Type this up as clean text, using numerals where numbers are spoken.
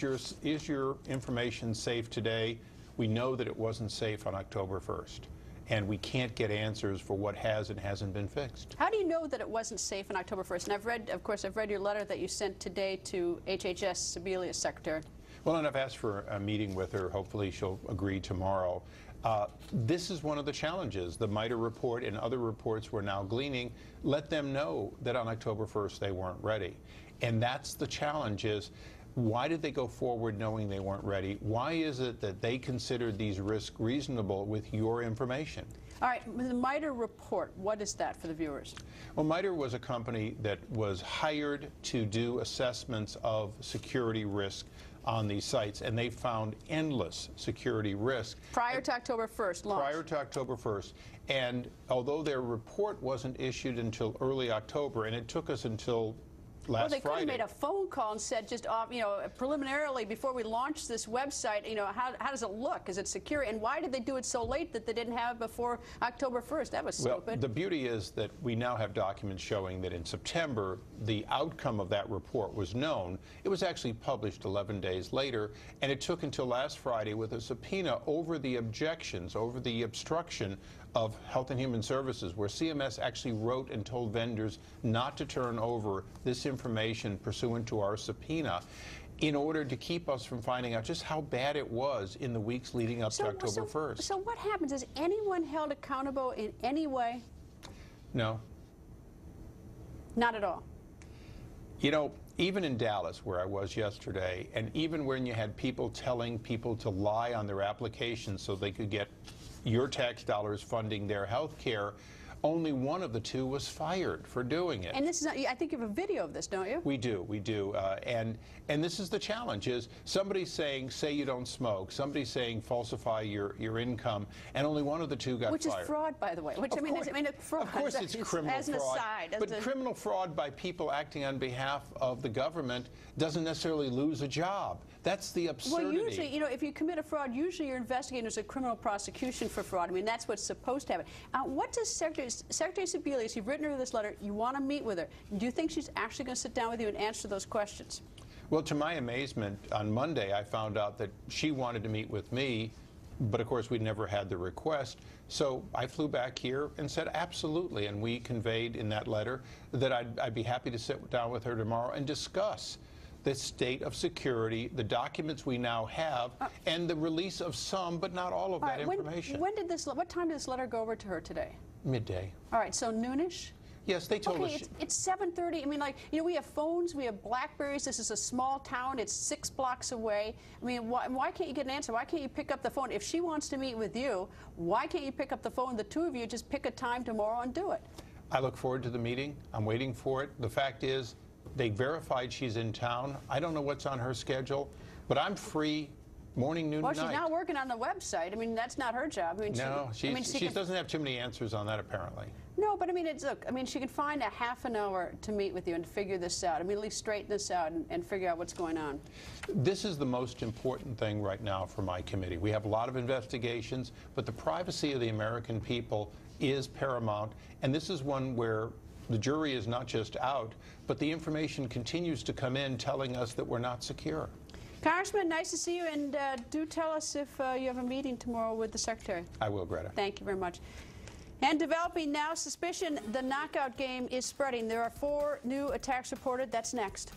Is your information safe today? We know that it wasn't safe on October 1st, and we can't get answers for what has and hasn't been fixed. How do you know that it wasn't safe on October 1st? And I've read, of course, I've read your letter that you sent today to HHS Sebelius Secretary. Well, and I've asked for a meeting with her. Hopefully she'll agree tomorrow. This is one of the challenges. The MITRE report and other reports we're now gleaning let them know that on October 1st they weren't ready. And that's the challenge is, why did they go forward knowing they weren't ready? Why is it that they considered these risks reasonable with your information? All right, the MITRE report, what is that for the viewers? Well, MITRE was a company that was hired to do assessments of security risk on these sites, and they found endless security risk. Prior to October 1st, launch. Prior to October 1st. And although their report wasn't issued until early October, and it took us until last Friday. Well, they could have made a phone call and said, just preliminarily, before we launch this website, how does it look? Is it secure? And why did they do it so late that they didn't have it before October 1st? That was stupid. Well, the beauty is that we now have documents showing that in September, the outcome of that report was known. It was actually published 11 days later, and it took until last Friday with a subpoena over the objections, over the obstruction of Health and Human Services, where CMS actually wrote and told vendors not to turn over this information pursuant to our subpoena in order to keep us from finding out just how bad it was in the weeks leading up to October 1st. So what happens? Is anyone held accountable in any way? No. Not at all? You know, even in Dallas, where I was yesterday, and even when you had people telling people to lie on their applications so they could get your tax dollars funding their health care, only one of the two was fired for doing it. And this is not, I think you have a video of this, don't you? We do. And this is the challenge, is somebody saying, say you don't smoke, somebody saying falsify your income, and only one of the two got fired. Which is fraud, by the way. Which, fraud. Of course it's criminal as an fraud. Aside, but criminal fraud by people acting on behalf of the government doesn't necessarily lose a job. That's the absurdity. Well, usually, if you commit a fraud, usually you're investigating as a criminal prosecution for fraud. I mean, that's what's supposed to happen. What does Secretary Sebelius, you've written her this letter, you want to meet with her. Do you think she's actually going to sit down with you and answer those questions? Well, to my amazement, on Monday I found out that she wanted to meet with me, but of course we'd never had the request. So I flew back here and said absolutely, and we conveyed in that letter that I'd be happy to sit down with her tomorrow and discuss the state of security, the documents we now have, and the release of some, but not all of that information. What time did this letter go over to her today? Midday. All right, so noonish? Yes, they told us. Okay, it's 7:30. I mean, we have phones, we have Blackberries. This is a small town. It's 6 blocks away. I mean, why can't you get an answer? Why can't you pick up the phone? If she wants to meet with you, why can't you pick up the phone? The two of you just pick a time tomorrow and do it. I look forward to the meeting. I'm waiting for it. The fact is, they verified she's in town. I don't know what's on her schedule, but I'm free morning, noon, well, night. Well, she's not working on the website. I mean, that's not her job. I mean, no, she doesn't have too many answers on that, apparently. No, but I mean, she can find a half an hour to meet with you and figure this out. I mean, at least straighten this out and figure out what's going on. This is the most important thing right now for my committee. We have a lot of investigations, but the privacy of the American people is paramount, and this is one where the jury is not just out, but the information continues to come in telling us that we're not secure. Congressman, nice to see you, and do tell us if you have a meeting tomorrow with the Secretary. I will, Greta. Thank you very much. And developing now, suspicion the knockout game is spreading. There are 4 new attacks reported. That's next.